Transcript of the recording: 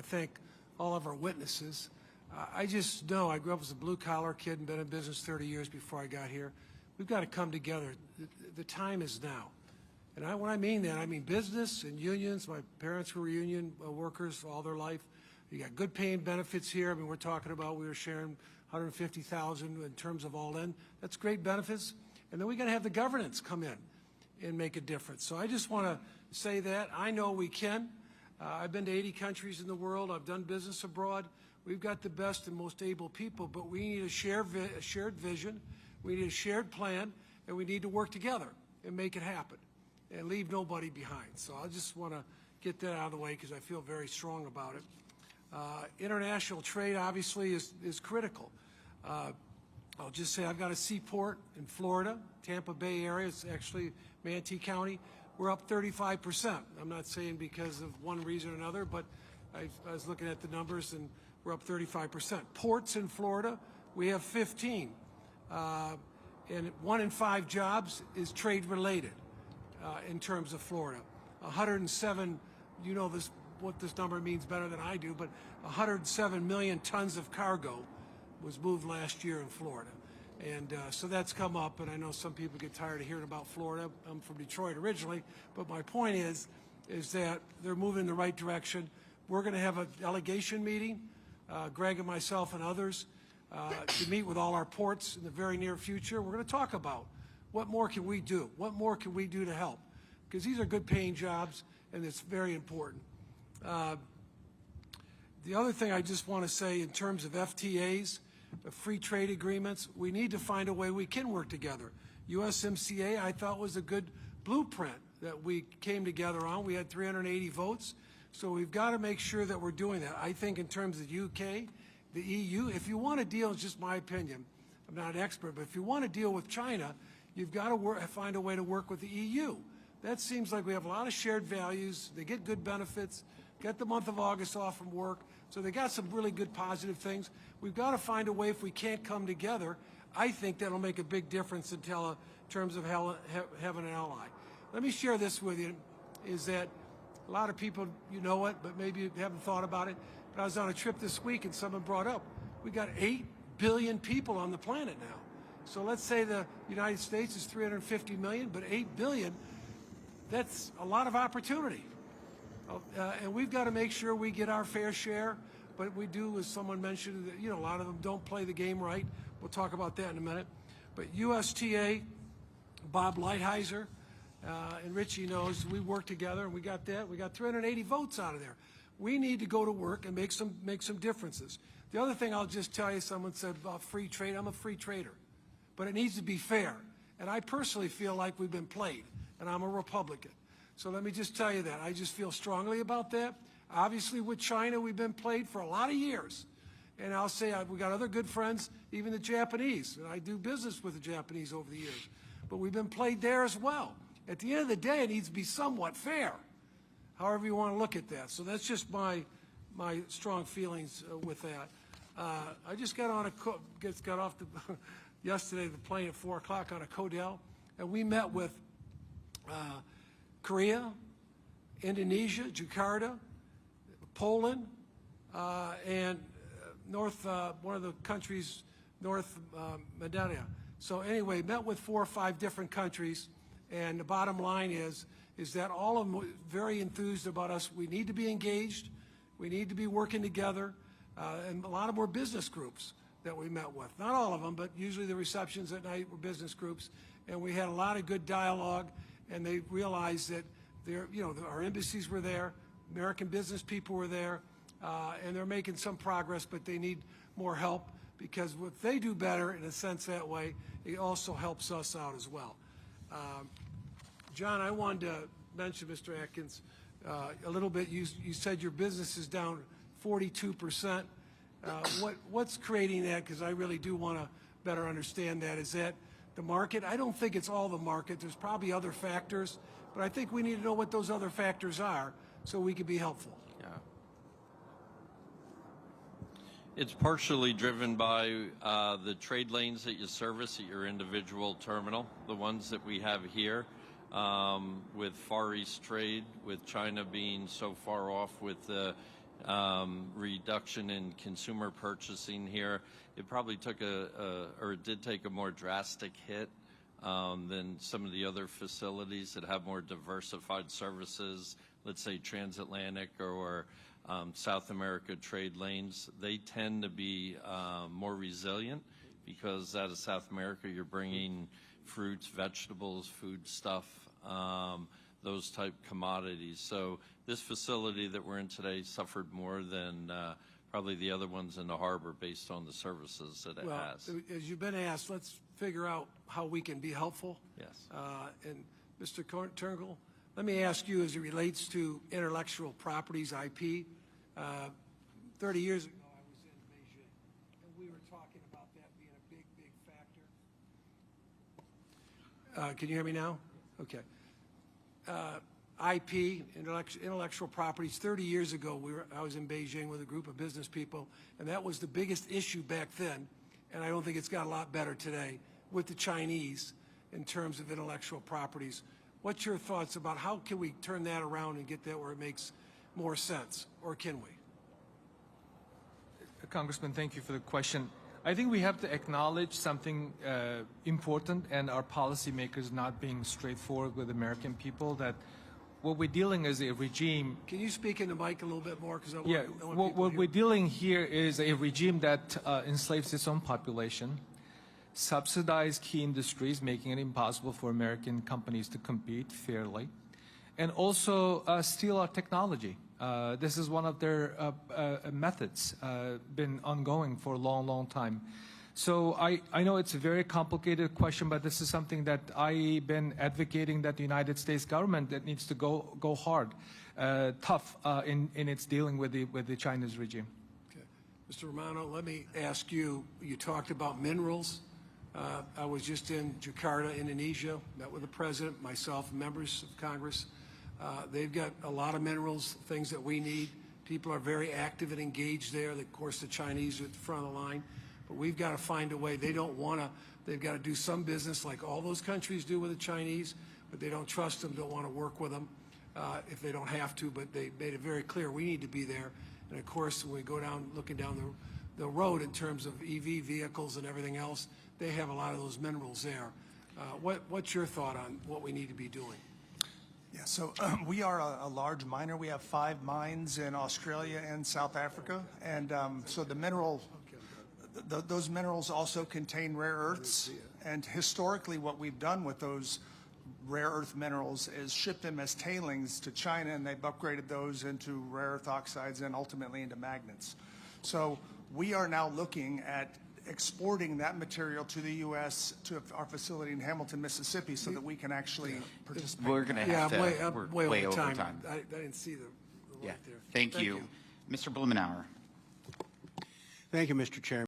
want to thank all of our witnesses. I just know I grew up as a blue-collar kid and been in business 30 years before I got here. We've got to come together. The time is now. And when I mean that, I mean business and unions. My parents were union workers all their life. You got good paying benefits here. I mean, we're talking about we were sharing $150,000 in terms of all in. That's great benefits. And then we got to have the governance come in and make a difference. So I just want to say that. I know we can. I've been to 80 countries in the world. I've done business abroad. We've got the best and most able people, but we need a shared vision. We need a shared plan, and we need to work together and make it happen and leave nobody behind. So I just want to get that out of the way because I feel very strong about it. International trade obviously is critical. I'll just say I've got a seaport in Florida, Tampa Bay area. It's actually Manatee County. We're up 35%. I'm not saying because of one reason or another, but I was looking at the numbers and we're up 35%. Ports in Florida, we have 15. And 1 in 5 jobs is trade related in terms of Florida. 107, you know this, what this number means better than I do, but 107 million tons of cargo was moved last year in Florida. And so that's come up, and I know some people get tired of hearing about Florida. I'm from Detroit originally, but my point is that they're moving in the right direction. We're going to have a delegation meeting, Greg and myself and others, to meet with all our ports in the very near future. We're going to talk about what more can we do? What more can we do to help? Because these are good paying jobs, and it's very important. The other thing I just want to say in terms of FTAs, free trade agreements, we need to find a way we can work together. USMCA, I thought, was a good blueprint that we came together on. We had 380 votes, so we've got to make sure that we're doing that. I think in terms of the UK, the EU, if you want to deal, it's just my opinion, I'm not an expert, but if you want to deal with China, you've got to find a way to work with the EU. That seems like we have a lot of shared values. They get good benefits, get the month of August off from work, so they got some really good positive things. We've got to find a way, if we can't come together, I think that'll make a big difference in terms of having an ally. Let me share this with you, is that a lot of people, you know it, but maybe you haven't thought about it. But I was on a trip this week and someone brought up, we got 8 billion people on the planet now. So let's say the United States is 350 million, but 8 billion, that's a lot of opportunity. And we've got to make sure we get our fair share, but we do, as someone mentioned, you know, a lot of them don't play the game right. We'll talk about that in a minute. But USTA, Bob Lighthizer, and Richie knows, we work together and we got that. We got 380 votes out of there. We need to go to work and make some differences. The other thing I'll just tell you, someone said about free trade, I'm a free trader, but it needs to be fair. And I personally feel like we've been played, and I'm a Republican. So let me just tell you that. I just feel strongly about that. Obviously, with China, we've been played for a lot of years. And I'll say we got other good friends, even the Japanese. And I do business with the Japanese over the years. But we've been played there as well. At the end of the day, it needs to be somewhat fair, however you want to look at that. So that's just my strong feelings with that. I just got off yesterday the plane at 4 o'clock on a Codell, and we met with Korea, Indonesia, Jakarta, Poland, and one of the countries, North Macedonia. So anyway, met with 4 or 5 different countries, and the bottom line is that all of them were very enthused about us. We need to be engaged. We need to be working together, and a lot of more business groups that we met with. Not all of them, but usually the receptions at night were business groups, and we had a lot of good dialogue. And they realized that our embassies were there, American business people were there, and they're making some progress, but they need more help, because if they do better, in a sense that way, it also helps us out as well. John, I wanted to mention, Mr. Atkins, a little bit. You said your business is down 42%. What's creating that? Because I really do want to better understand that. Is that the market? I don't think it's all the market. There's probably other factors, but I think we need to know what those other factors are so we can be helpful. Yeah. It's partially driven by the trade lanes that you service at your individual terminal, the ones that we have here, with Far East trade, with China being so far off with reduction in consumer purchasing here. It probably took or it did take a more drastic hit than some of the other facilities that have more diversified services, let's say transatlantic or South America trade lanes. They tend to be more resilient because out of South America you're bringing fruits, vegetables, food stuff, those type commodities. So this facility that we're in today suffered more than probably the other ones in the harbor based on the services that it has. As you've been asked, let's figure out how we can be helpful. Yes. And Mr. Turnbull, let me ask you as it relates to intellectual properties, IP. 30 years ago, I was in Beijing, and we were talking about that being a big, big factor. Can you hear me now? Okay. IP, intellectual properties. 30 years ago, I was in Beijing with a group of business people, and that was the biggest issue back then, and I don't think it's got a lot better today with the Chinese in terms of intellectual properties. What's your thoughts about how can we turn that around and get that where it makes more sense, or can we? Congressman, thank you for the question. I think we have to acknowledge something important, and our policymakers not being straightforward with American people, that what we're dealing is a regime. Can you speak in the mic a little bit more? Because What we're dealing here is a regime that enslaves its own population, subsidize key industries, making it impossible for American companies to compete fairly, and also steal our technology. This is one of their methods, been ongoing for a long, long time. So I know it's a very complicated question, but this is something that I've been advocating that the United States government that needs to go hard, tough in its dealing with the Chinese regime. Okay. Mr. Romano, let me ask you, you talked about minerals. I was just in Jakarta, Indonesia, met with the president, myself, members of Congress. They've got a lot of minerals, things that we need. People are very active and engaged there. Of course, the Chinese are at the front of the line. But we've got to find a way. They don't want to, they've got to do some business like all those countries do with the Chinese, but they don't trust them, don't want to work with them if they don't have to. But they made it very clear we need to be there. And, of course, when we go down, looking down the road in terms of EV vehicles and everything else, they have a lot of those minerals there. What's your thought on what we need to be doing? Yeah, so we are a large miner. We have 5 mines in Australia and South Africa, and so the mineral, those minerals also contain rare earths. And historically, what we've done with those rare earth minerals is ship them as tailings to China, and they've upgraded those into rare earth oxides and ultimately into magnets. So we are now looking at exporting that material to the U.S. to our facility in Hamilton, Mississippi, so that we can actually participate. We're going to have to. We're way over time. time. I didn't see the light there. Thank you. Mr. Blumenauer. Thank you, Mr. Chairman.